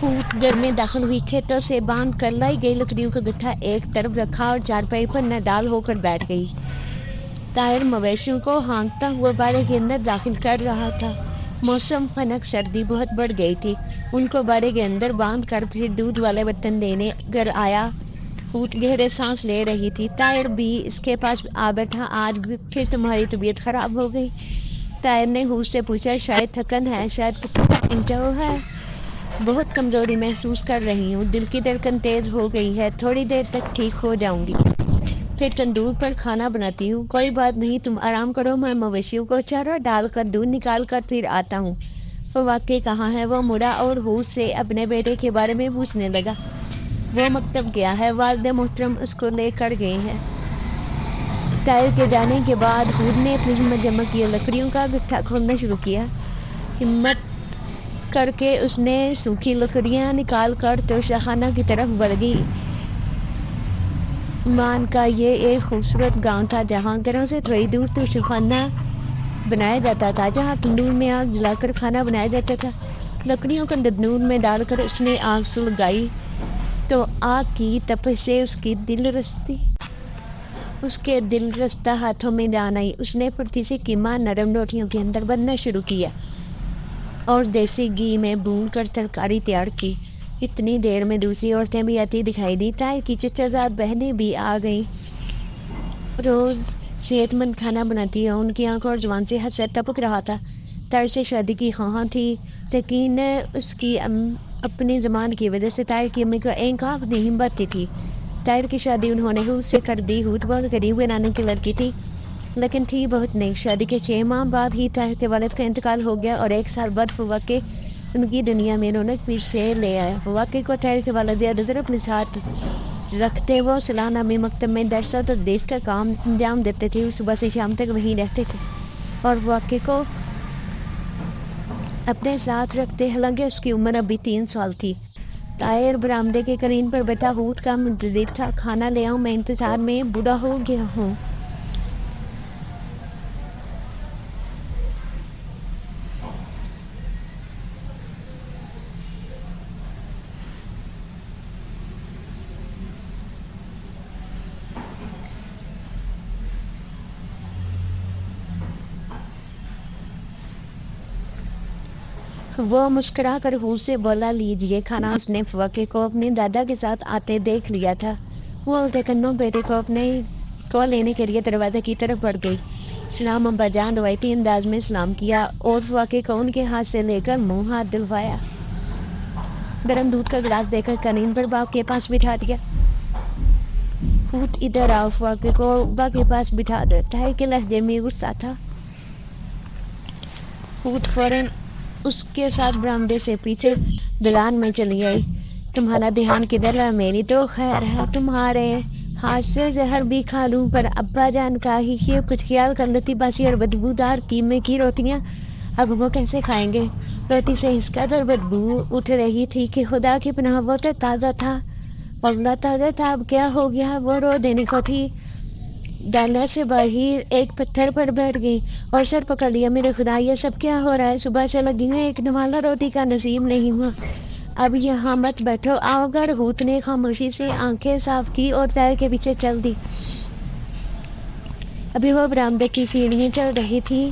Hoot घर में दाखिल हुई। खेतों से बांध कर लाई गई लकड़ियों का गट्ठा एक तरफ रखा और चारपाई पर नडाल होकर बैठ गई। ताहिर मवेशियों को हाँकता हुआ बाड़े के अंदर दाखिल कर रहा था। मौसम खनक, सर्दी बहुत बढ़ गई थी। उनको बाड़े के अंदर बांध कर फिर दूध वाले बर्तन लेने घर आया। हूट गहरे सांस ले रही थी। ताहिर भी इसके पास आ बैठा। आज भी फिर तुम्हारी तबीयत खराब हो गई? ताहिर ने हूट से पूछा। शायद थकन है, शायद पुट्ठों का इंचा है। बहुत कमजोरी महसूस कर रही हूँ। दिल की धड़कन तेज हो गई है। थोड़ी देर तक ठीक हो जाऊंगी, फिर तंदूर पर खाना बनाती हूँ। कोई बात नहीं, तुम आराम करो, मैं मवेशियों को चारा डालकर दूध निकाल कर फिर आता हूँ। फवाके कहाँ है? वो मुड़ा और हूट से अपने बेटे के बारे में पूछने लगा। वो मकतब गया है, वालिद मोहतरम उसको लेकर गए हैं। ताहिर के जाने के बाद हूट ने अपनी हिम्मत जमा की, लकड़ियों का गट्ठा खोलना शुरू किया। हिम्मत करके उसने सूखी लकड़ियाँ निकाल कर तोशाखाना की तरफ बढ़ गई। मान का ये एक खूबसूरत गांव था जहाँ घरों से थोड़ी दूर तोशाखाना बनाया जाता था, जहाँ तंदूर में आग जलाकर खाना बनाया जाता था। लकड़ियों को तंदूर में डालकर उसने आग सुलगाई तो आग की तपश से उसके दिल रस्ता हाथों में जान आई। उसने फुर्ती से कीमा नरम रोटियों के अंदर बनना शुरू किया और देसी घी में भून कर तरकारी तैयार की। इतनी देर में दूसरी औरतें भी आती दिखाई दी। ताहिर की चचाजाद बहनें भी आ गईं। रोज सेहतमंद खाना बनाती है। उनकी आंखों और जुबान से हंसी टपक रहा था। ताहिर से शादी की ख्वाह थी, लेकिन उसकी अपनी ज़बान की वजह से ताहिर की अम्मी को एक आँख नहीं बढ़ती थी। ताहिर की शादी उन्होंने हूट से कर दी। हूट बहुत गरीब घराने की लड़की थी, लेकिन थी बहुत नेक। शादी के 6 माह बाद ही ताहिर के वालिद का इंतकाल हो गया और 1 साल बाद फवाके उनकी दुनिया में रौनक फिर से ले आया। फवाके को ताहिर के वालिद ज़्यादातर अपने साथ रखते। वो सालाना में मकतब में दरस और तदरीस का काम अंजाम देते थे। सुबह से शाम तक वहीं रहते थे और फवाके को अपने साथ रखते। हालांकि उसकी उम्र अभी 3 साल थी। ताहिर बरामदे के करीन पर बैठा हूट का मुंतज़िर था। खाना ले आऊं, मैं इंतजार में बूढ़ा हो गया हूँ। वो मुस्कुरा कर हूट से बोला, लीजिए खाना। उसने फवाके को अपने दादा के साथ आते देख लिया था। वो उल्टे कन्नों बेटे को अपने को लेने के लिए दरवाजे की तरफ बढ़ गई। सलाम अब्बाजान, रवायती अंदाज में सलाम किया और फवाके को उनके हाथ से लेकर मुंह हाथ दिलवाया। गर्म दूध का गिलास देकर कनीन पर बाप के पास बिठा दिया। हूट इधर आओ, फवाके को अब्बा के पास बिठा दो। ताहिर के लहजे में गुस्सा था। हूट फौरन उसके साथ बरामदे से पीछे दलान में चली आई। तुम्हारा ध्यान किधर है? मेरी तो खैर है, तुम्हारे हाथ से जहर भी खा लूं, पर अब्बा जान का ही ये कुछ ख्याल कर लेती। बासी और बदबूदार कीमे की रोटियां अब वो कैसे खाएंगे? रोटी से इस कदर बदबू उठ रही थी कि खुदा की पनाह वो तो ताज़ा था, पगला ताज़ा था। अब क्या हो गया? वो रो देने को थी। डाला से बाहर एक पत्थर पर बैठ गई और सर पकड़ लिया। मेरे खुदा, ये सब क्या हो रहा है? सुबह से लगी हुई एक नवाला रोटी का नसीब नहीं हुआ। अब यहाँ मत बैठो, आओ घर। हूट ने खामोशी से आंखें साफ की और ताहिर के पीछे चल दी। अभी वो बरामदे की सीढ़ियाँ चल रही थी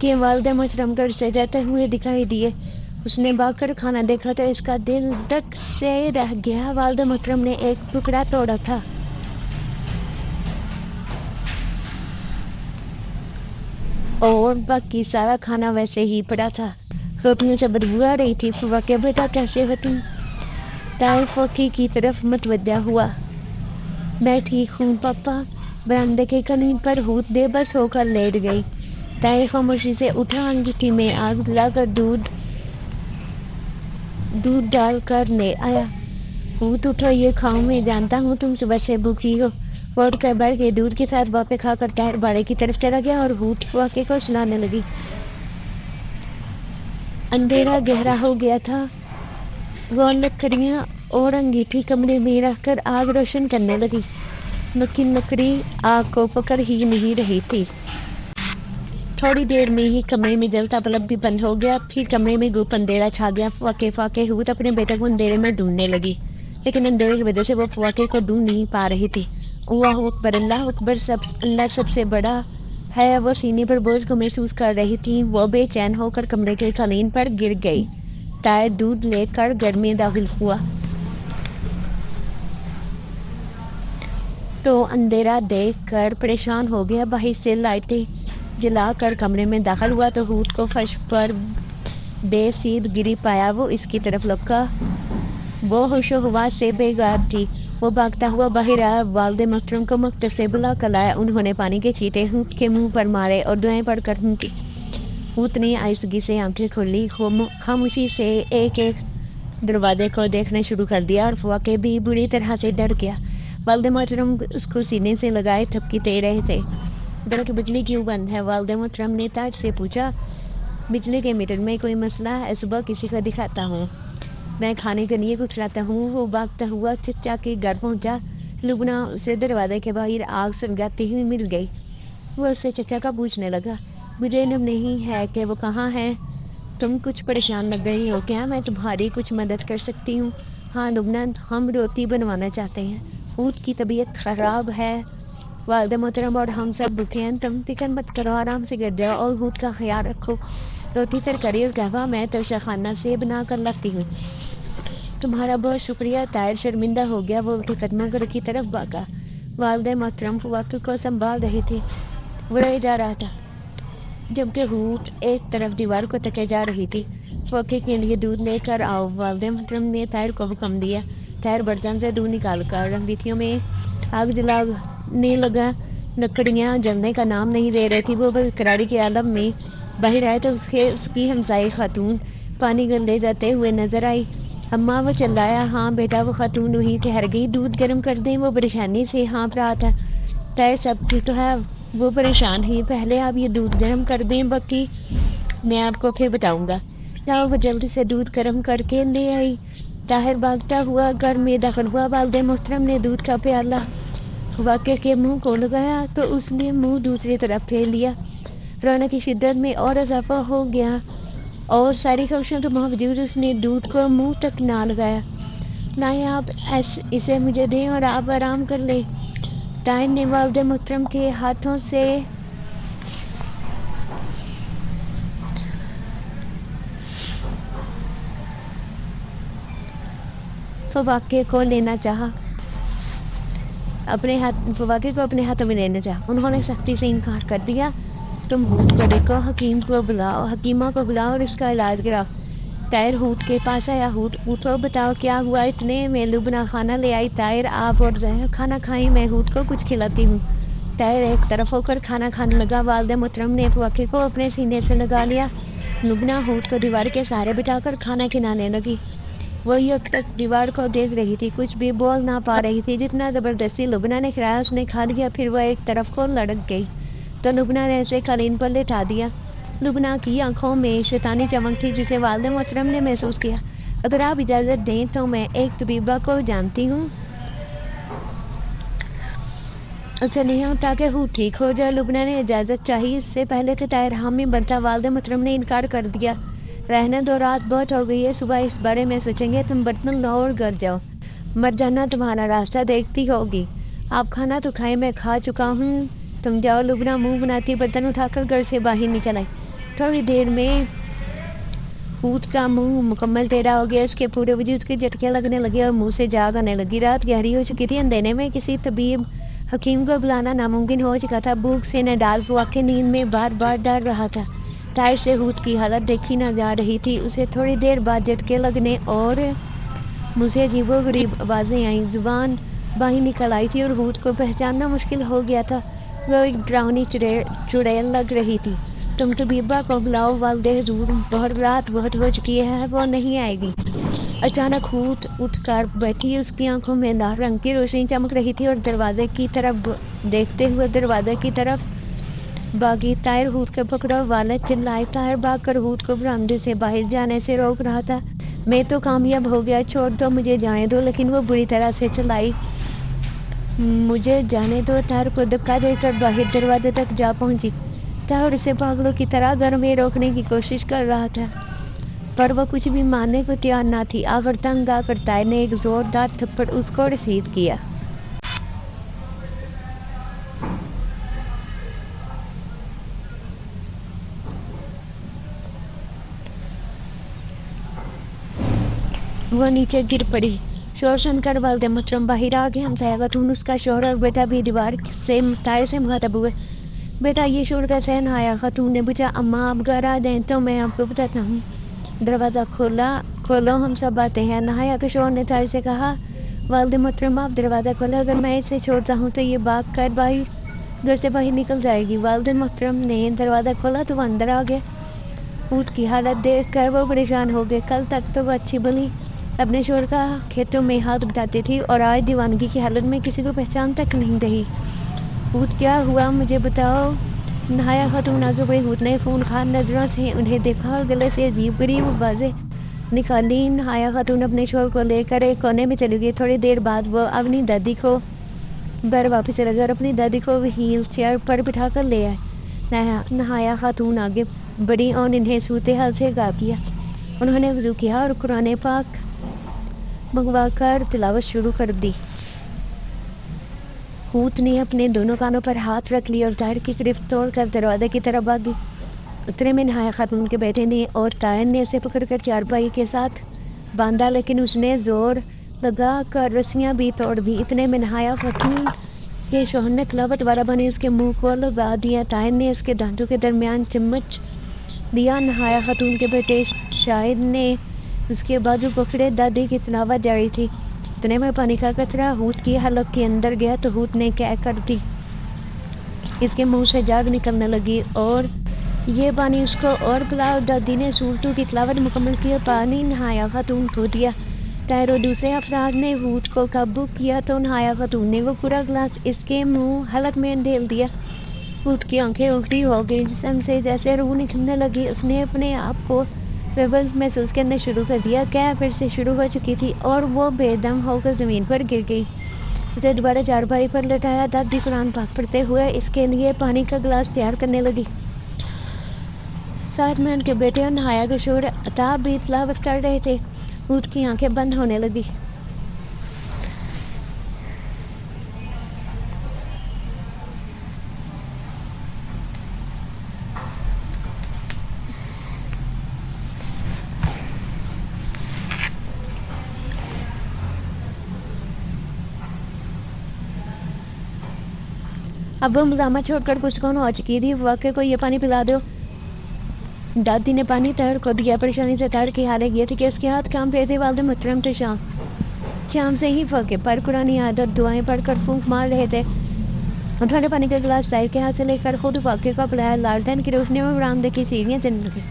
कि वालिद मोहतरम घर से जाते हुए दिखाई दिए। उसने भागकर खाना देखा तो इसका दिल धक से रह गया। वालिद मोहतरम ने एक टुकड़ा तोड़ा था और बाकी सारा खाना वैसे ही पड़ा था। रोटियों से बदबू आ रही थी। फवाके, बेटा कैसे हो तुम? ताहिर फौकी की तरफ मुतवज्जा हुआ। मैं ठीक हूँ पापा। बरामदे के कनीन पर हूट बेबस होकर लेट गई। ताहिर खामोशी से उठा, अंगीठी में आग जलाकर दूध डाल कर ले आया। हूट, उठो, ये खाओ। मैं जानता हूँ तुम सुबह से भूखी हो। वो उठ कर बैठ के दूध के साथ बापे खाकर ताहिर बाड़े की तरफ चला गया और हूट फवाके को सुलाने लगी। अंधेरा गहरा हो गया था। वो लकड़ियाँ और अंगीठी कमरे में रखकर आग रोशन करने लगी, लेकिन लकड़ी आग को पकड़ ही नहीं रही थी। थोड़ी देर में ही कमरे में जलता बल्ब भी बंद हो गया। फिर कमरे में गुप अंधेरा छा गया। फाके हूत अपने बेटे को अंधेरे में ढूंढने लगी, लेकिन अंधेरे की वजह से वो फाके को ढूंढ नहीं पा रही थी। अल्लाह अकबर, अल्लाह सबसे बड़ा है। वो सीने पर बोझ को महसूस कर रही थी। वो बेचैन होकर कमरे के कालीन पर गिर गई। तायर दूध लेकर घर में दाखिल हुआ तो अंधेरा देखकर परेशान हो गया। बाहर से लाइटें जलाकर कमरे में दाखिल हुआ तो हूत को फर्श पर बेसीद गिरी पाया। वो इसकी तरफ लपका। वो होशो हवा से बेगाब थी। वो भागता हुआ बाहर आया। वालिद मोहतरम को मकतब से बुला कर लाया। उन्होंने पानी के छींटे हूत के मुंह पर मारे और दुआएं पढ़कर हूती। हूत ने आहिस्तगी से आंखें खोली। खामोशी से एक एक दरवाजे को देखना शुरू कर दिया और फाके भी बुरी तरह से डर गया। वालिद मोहतरम उसको सीने से लगाए थपकी दे रहे थे। घर की बिजली क्यों बंद है? वालिद मोहतरम ने ताज से पूछा। बिजली के मीटर में कोई मसला है? सुबह किसी को दिखाता हूँ। मैं खाने के लिए कुछ लाता हूँ। वो भागता हुआ चचा के घर पहुँचा। लुबना उसे दरवाजे के बाहर आग सुलगाती हुई मिल गई। वो उससे चचा का पूछने लगा। मुझे इल्म नहीं है कि वो कहाँ है। तुम कुछ परेशान लग रही हो क्या? मैं तुम्हारी कुछ मदद कर सकती हूँ? हाँ लुबना, हम रोटी बनवाना चाहते हैं। हूत की तबीयत ख़राब है। वालिद मोहतरम और हम सब भूखे हैं। तुम फिक्र मत करो, आराम से गिर जाओ और हूत का ख्याल रखो। रोटी तरकारी और कहवा मैं तोशाखाना से बना कर लाती हूँ। तुम्हारा बहुत शुक्रिया। तायर शर्मिंदा हो गया। वो उठे कदमों घर की तरफ भागा। वालिद मोहतरम फाके को संभाल रही थी। वो रह जा रहा था जबकि हूत एक तरफ दीवार को तके जा रही थी। फाके के लिए दूध लेकर आओ। वालिद मोहतरम ने तायर को हुक्म दिया। तायर बर्तन से दूध निकाल कर रंगीतियों में आग जलाने लगा। लकड़ियाँ जलने का नाम नहीं ले रही थी। वो बेकरारी के आलम में बाहर आए तो उसकी हमसाई खातून पानी ले जाते हुए नजर आई। अम्मा, वो चिल्लाया। हाँ बेटा, वो खातून वहीं ठहर गई। दूध गर्म कर दें? वो परेशानी से हाँफ रहा था। तायर सब ठीक तो है? वो परेशान ही। पहले आप ये दूध गर्म कर दें, बाकी मैं आपको फिर बताऊंगा। जाओ। वो जल्दी से दूध गर्म करके ले आई। ताहिर भागता हुआ घर में दाखिल हुआ। वालिद मोहतरम ने दूध का प्याला फाके के मुंह को लगाया तो उसने मुंह दूसरी तरफ फेर लिया। रोने की शिद्दत में और इजाफा हो गया और सारी कोशिशों के बावजूद उसने दूध को मुंह तक ना लगाया। ना आप इसे मुझे दें और आप आराम कर लें। ताहिर ने वालिद मोहतरम के हाथों से फाके को लेना चाहा। फाके को अपने हाथों में लेना चाहा। उन्होंने सख्ती से इनकार कर दिया। तुम हूत को देखो, हकीमा को बुलाओ और इसका इलाज कराओ। तायर हूत के पास आया। हूत, उठो, बताओ क्या हुआ? इतने में लुबना खाना ले आई। तायर, आप और जहर खाना खाएं, मैं हूत को कुछ खिलाती हूँ। तायर एक तरफ होकर खाना खाने लगा। वालिद मोहतरम ने फाके को अपने सीने से लगा लिया। लुबना हूत को दीवार के सहारे बिठाकर खाना खिलाने लगी। वो एक तक दीवार को देख रही थी, कुछ भी बोल ना पा रही थी। जितना ज़बरदस्ती लुबना ने खिलाया उसने खा लिया। फिर वह एक तरफ को लड़क गई तो लुबना ने उसे कालीन पर लेटा दिया। लुबना की आंखों में शैतानी चमक थी जिसे वालिद मोहतरम ने महसूस किया। अगर आप इजाज़त दें तो मैं एक तबीबा को जानती हूँ। अच्छा नहीं हूँ ताकि हूँ ठीक हो जाए। लुबना ने इजाज़त चाहिए। इससे पहले कि तायर हामी बनता वालिद मोहतरम ने इनकार कर दिया। रहने दो, रात बहुत हो गई है, सुबह इस बारे में सोचेंगे। तुम बर्तन लो और घर जाओ। मर जाना तुम्हारा रास्ता देखती होगी। आप खाना तो खाए, मैं खा चुका हूँ। तुम जाओ। लुबना मुंह बनाती बर्तन उठाकर घर से बाहर निकल आई। थोड़ी देर में हूत का मुंह मुकम्मल टेढ़ा हो गया। उसके पूरे वजूद के झटके लगने लगे और मुंह से जाग आने लगी। रात गहरी हो चुकी थी। अंधेरे में किसी तबीब हकीम को बुलाना नामुमकिन हो चुका था। भूख से नडाल फाके नींद में बार बार डर रहा था। तायर से हूत की हालत देखी ना जा रही थी। उसे थोड़ी देर बाद झटके लगने और मुझे अजीबोगरीब आवाज़ें आईं। जुबान बाहर निकल आई थी और हूत को पहचानना मुश्किल हो गया था। वो एक डरावनी चुड़ैल लग रही थी। तुम तबीबा को बुलाओ। वालिद हुजूर, रात बहुत हो चुकी है, वो नहीं आएगी। अचानक हूत उठकर बैठी। उसकी आंखों में लाल रंग की रोशनी चमक रही थी और दरवाजे की तरफ देखते हुए दरवाजे की तरफ भागी। तायर हूत के पकड़ो। वालिद चिल्लाए। तायर भाग कर हूत को बरामदे से बाहर जाने से रोक रहा था। मैं तो कामयाब हो गया, छोड़ दो, मुझे जाने दो। लेकिन वो बुरी तरह से चिल्लाई। मुझे जाने दो। तायर को धक्का देकर बाहर दरवाजे तक जा पहुंची। ताहिर उसे पागलों की तरह घर में रोकने की कोशिश कर रहा था, पर वो कुछ भी मानने को तैयार ना थी। आखिर तंग आकर ताहिर ने एक जोरदार थप्पड़ उसको रसीद किया। वो नीचे गिर पड़ी। शोर सुनकर वालिद मोहतरम बाहर आ गए। हमसाया खातून, उसका शोहर और बेटा भी दीवार से ताहिर से मुखातब हुए। बेटा, ये शोर कैसे है? नहाया खातून ने पूछा। अम्मा, आप घर आ जाएं तो मैं आपको बताता हूँ। दरवाज़ा खोलो, हम सब आते हैं। नहाया के शोहर ने ताहिर से कहा। वालिद मोहतरम, आप दरवाज़ा खोलो, अगर मैं इसे छोड़ता हूँ तो ये भाग कर घर से बाहर निकल जाएगी। वालिद मोहतरम ने दरवाज़ा खोला तो वो अंदर आ गए। ऊँट की हालत देख कर वो परेशान हो गए। कल तक तो वो अच्छी भली अपने शोहर का खेतों में हाथ बटाती थी और आज दीवानगी की हालत में किसी को पहचान तक नहीं रही। ऊँट, क्या हुआ, मुझे बताओ। नहाया खातून आगे बढ़ी। ऊँट ने खूनखार नज़रों से उन्हें देखा और गले से अजीब गरीब आवाज़ें निकाली। नहाया खातून अपने शोहर को लेकर एक कोने में चली गई। थोड़ी देर बाद वो अपनी दादी को घर वापस चले गए और अपनी दादी को व्हील चेयर पर बिठा कर ले आए। नहाया खातून आगे बढ़ी और इन्हें सूते हाल से गा किया। उन्होंने वज़ू किया और कुरान पाक मंगवा कर तिलावत शुरू कर दी। ऊँट ने अपने दोनों कानों पर हाथ रख लिया और ताहिर की गिरफ्त तोड़कर दरवाजे की तरफ भागी। उतने में नहाया खातून के बेटे ने और ताहिर ने उसे पकड़कर चारपाई के साथ बांधा, लेकिन उसने जोर लगा कर रस्सियाँ भी तोड़ दी। इतने में नहाया खातून के शोहर ने तिलावत वाला बने उसके मुंह को लगा दिया। ताहिर ने उसके दांतों के दरमियान चम्मच दिया। नहाया खातून के बेटे शाहिद ने उसके बाजू पकड़े। दादी की तिलावत जारी थी। इतने में पानी का कतरा ऊँट की हलक के अंदर गया तो ऊँट ने क्या कर दी, इसके मुंह से जाग निकलने लगी और ये पानी उसको और पिलाओ। दादी ने सूरतों की तिलावत मुकम्मल की और पानी नहाया खातून को दिया। ताहिर और दूसरे अफराद ने ऊँट को काबू किया तो नहाया खातून ने वो पूरा गिलास इसके मुंह हलक में ढेल दिया। ऊँट की आंखें उल्टी हो गई, जिस्म से जैसे रूह निकलने लगी। उसने अपने आप को बेबस महसूस करना शुरू कर दिया। कैब फिर से शुरू हो चुकी थी और वो बेदम होकर ज़मीन पर गिर गई। उसे दोबारा चारपाई पर लटाया। दादी कुरान पाक पढ़ते हुए इसके लिए पानी का गिलास तैयार करने लगी। साथ में उनके बेटे और नहाया के शोहर अता भी तिलावत कर रहे थे। ऊँट की आंखें बंद होने लगी। अब वो मजामत छोड़कर पुरस्कून हो चुकी थी। वाक़े को ये पानी पिला दो। दादी ने पानी ताहिर को दिया। परेशानी से ताहिर की हालत ये थी कि उसके हाथ काम पे थे। वालिद मोहतरम तो शाम से ही फ़ाके पर कुरानी आदत दुआएं पढ़कर फूंक मार रहे थे। उन्होंने पानी का गिलास ताहिर के हाथ से लेकर खुद वाक़े को पिलाया। लालटेन की रोशनी में बरामदे की सीढ़ियाँ चलने लगी।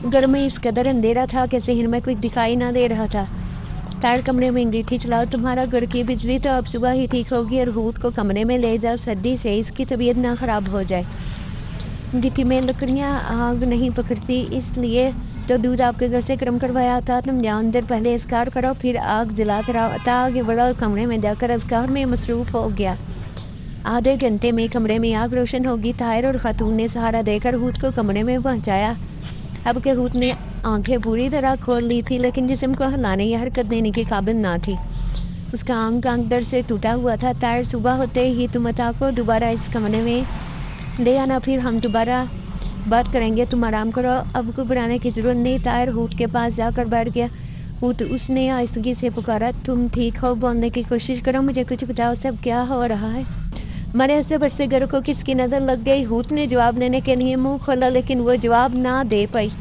घर में इस कदर अंधेरा था कि शहर में कुछ दिखाई ना दे रहा था। ताहिर कमरे में अंगीठी चलाओ, तुम्हारा घर की बिजली तो अब सुबह ही ठीक होगी और ऊँट को कमरे में ले जाओ, सर्दी से इसकी तबीयत ना ख़राब हो जाए। अंगीठी में लकड़ियाँ आग नहीं पकड़ती, इसलिए तो दूध आपके घर से गर्म करवाया था। तुम जाओ अंदर, पहले अस्कार करो फिर आग जला कर आओ। अता आगे बढ़ा और कमरे में जाकर अस्कार में मसरूफ़ हो गया। आधे घंटे में कमरे में आग रोशन होगी। ताहिर और खातून ने सहारा देकर ऊँट को कमरे में पहुँचाया। अब के ऊँट ने आंखें पूरी तरह खोल ली थी, लेकिन जिस्म को हिलाने या हरकत देने के काबिल ना थी। उसका अंग दर्द से टूटा हुआ था। ताहिर, सुबह होते ही तुम अता को दोबारा इस कमरे में ले आना, फिर हम दोबारा बात करेंगे। तुम आराम करो, अब को बुलाने की ज़रूरत नहीं। ताहिर ऊँट के पास जाकर बैठ गया। ऊँट उसने आहिस्तगी से पुकारा, तुम ठीक हो? बोलने की कोशिश करो, मुझे कुछ बताओ, सब क्या हो रहा है? हमारे हंसते बसते घर को किसकी नज़र लग गई? ऊँट ने जवाब देने के लिए मुँह खोला, लेकिन वो जवाब ना दे पाई।